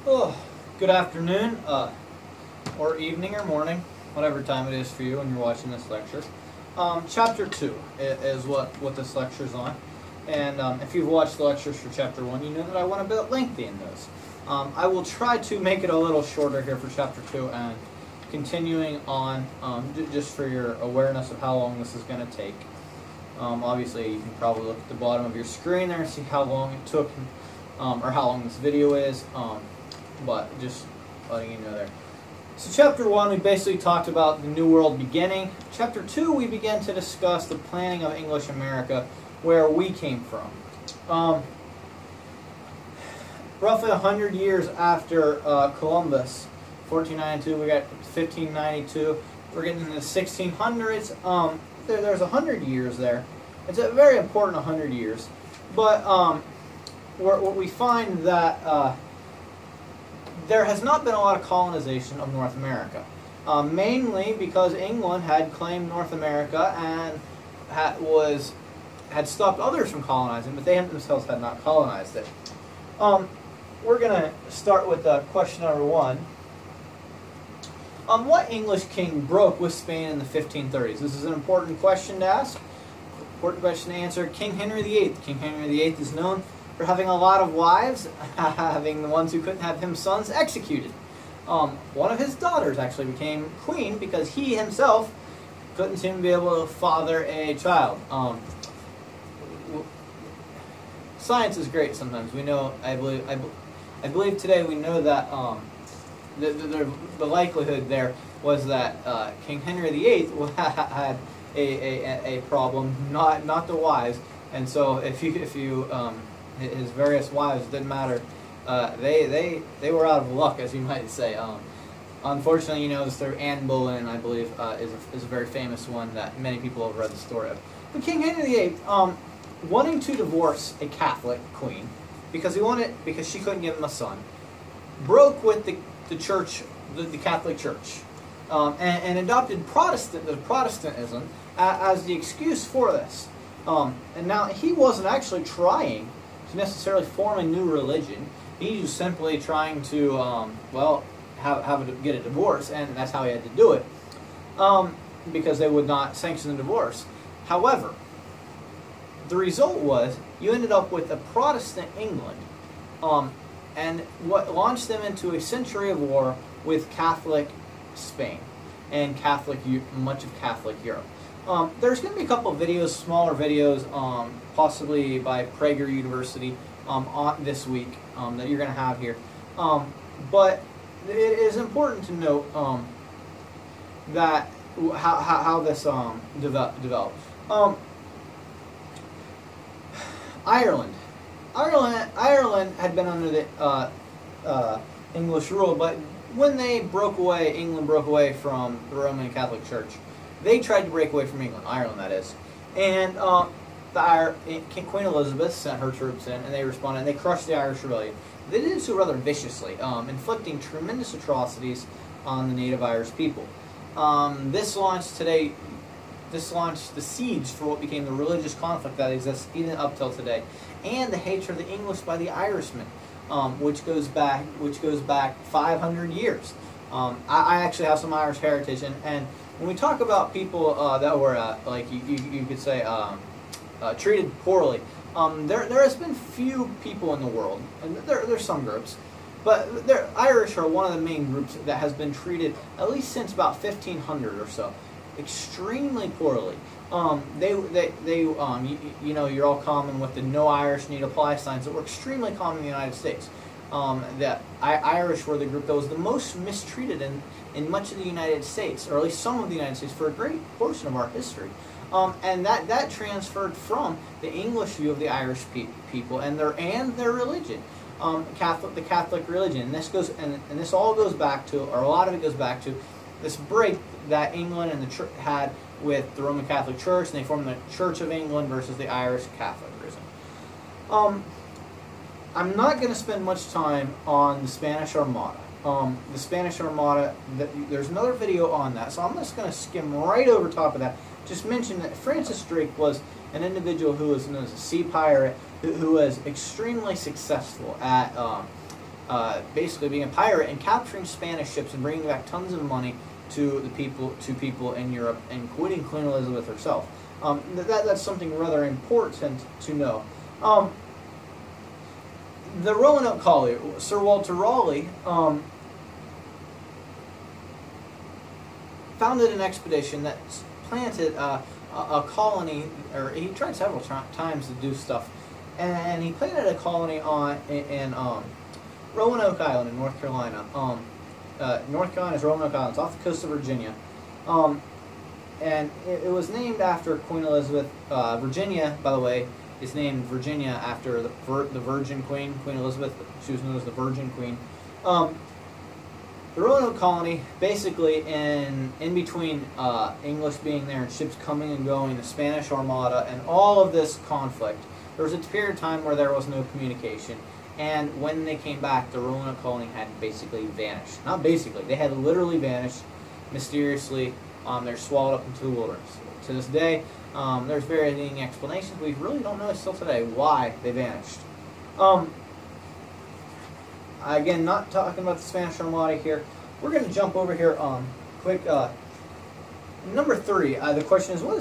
Oh, good afternoon, or evening or morning, whatever time it is for you when you're watching this lecture. Chapter 2 is what this lecture is on. And if you've watched the lectures for Chapter 1, you know that I went a bit lengthy in those. I will try to make it a little shorter here for Chapter 2 and continuing on, just for your awareness of how long this is going to take. Obviously, you can probably look at the bottom of your screen there and see how long it took, or how long this video is. But just letting you know there. So Chapter 1, we basically talked about the New World beginning. Chapter 2, we began to discuss the planning of English America, where we came from. Roughly 100 years after Columbus, 1492, we got 1592, we're getting into the 1600s. There's 100 years there. It's a very important 100 years. But what we find that there has not been a lot of colonization of North America, mainly because England had claimed North America and had stopped others from colonizing, but they themselves had not colonized it. We're going to start with question number 1. What English king broke with Spain in the 1530s? This is an important question to ask, important question to answer. King Henry VIII. King Henry VIII is known for having a lot of wives, having the ones who couldn't have him sons executed. One of his daughters actually became queen because he himself couldn't seem to be able to father a child. Science is great sometimes. We know, I believe today we know that the likelihood there was that King Henry VIII had a problem, not the wives, and so if you his various wives, didn't matter. They were out of luck, as you might say. Unfortunately, you know, this through Anne Boleyn, I believe, is a very famous one that many people have read the story of. But King Henry VIII, wanting to divorce a Catholic queen because she couldn't give him a son, broke with the church, the Catholic Church, and adopted Protestantism as the excuse for this. And now he wasn't actually trying to necessarily form a new religion. He was simply trying to, get a divorce, and that's how he had to do it, because they would not sanction the divorce. However, the result was you ended up with a Protestant England, and what launched them into a century of war with Catholic Spain and much of Catholic Europe. There's going to be a couple of videos, smaller videos, possibly by Prager University on this week that you're going to have here. But it is important to note that how this developed. Ireland had been under the English rule, but when England broke away from the Roman Catholic Church, they tried to break away from England, Ireland that is, and Queen Elizabeth sent her troops in, and they responded, and they crushed the Irish rebellion. They did so rather viciously, inflicting tremendous atrocities on the native Irish people. This launched the seeds for what became the religious conflict that exists even up till today, and the hatred of the English by the Irishmen, which goes back 500 years. I actually have some Irish heritage, and when we talk about people that were like you could say treated poorly, there has been few people in the world, and there's some groups, but Irish are one of the main groups that has been treated, at least since about 1500 or so, extremely poorly. You know, you're all common with the no Irish need apply signs that were extremely common in the United States. That Irish were the group that was the most mistreated in much of the United States, or at least some of the United States, for a great portion of our history. And that transferred from the English view of the Irish people and their religion, the Catholic religion. And this all goes back to, or a lot of it goes back to, this break that England and the church had with the Roman Catholic Church, and they formed the Church of England versus the Irish Catholicism. I'm not going to spend much time on the Spanish Armada. The Spanish Armada, there's another video on that, so I'm just going to skim right over top of that. Just mention that Francis Drake was an individual who was known as a sea pirate, who was extremely successful at basically being a pirate and capturing Spanish ships and bringing back tons of money to people in Europe, including Queen Elizabeth herself. That's something rather important to know. The Roanoke colony, Sir Walter Raleigh, founded an expedition that planted a colony, or he tried several times to do stuff, and he planted a colony in Roanoke Island in North Carolina. North Carolina's Roanoke Island. It's off the coast of Virginia. And it was named after Queen Elizabeth. Virginia, by the way, is named Virginia after the Virgin Queen, Queen Elizabeth. She was known as the Virgin Queen. The Roanoke colony, basically in between English being there and ships coming and going, the Spanish Armada, and all of this conflict, there was a period of time where there was no communication. And when they came back, the Roanoke colony had basically vanished. Not basically, they had literally vanished mysteriously. They're swallowed up into the wilderness. To this day, there's varying explanations. We really don't know still today why they vanished. Again, not talking about the Spanish Armada here. We're going to jump over here quick. Number 3, the question is, what is the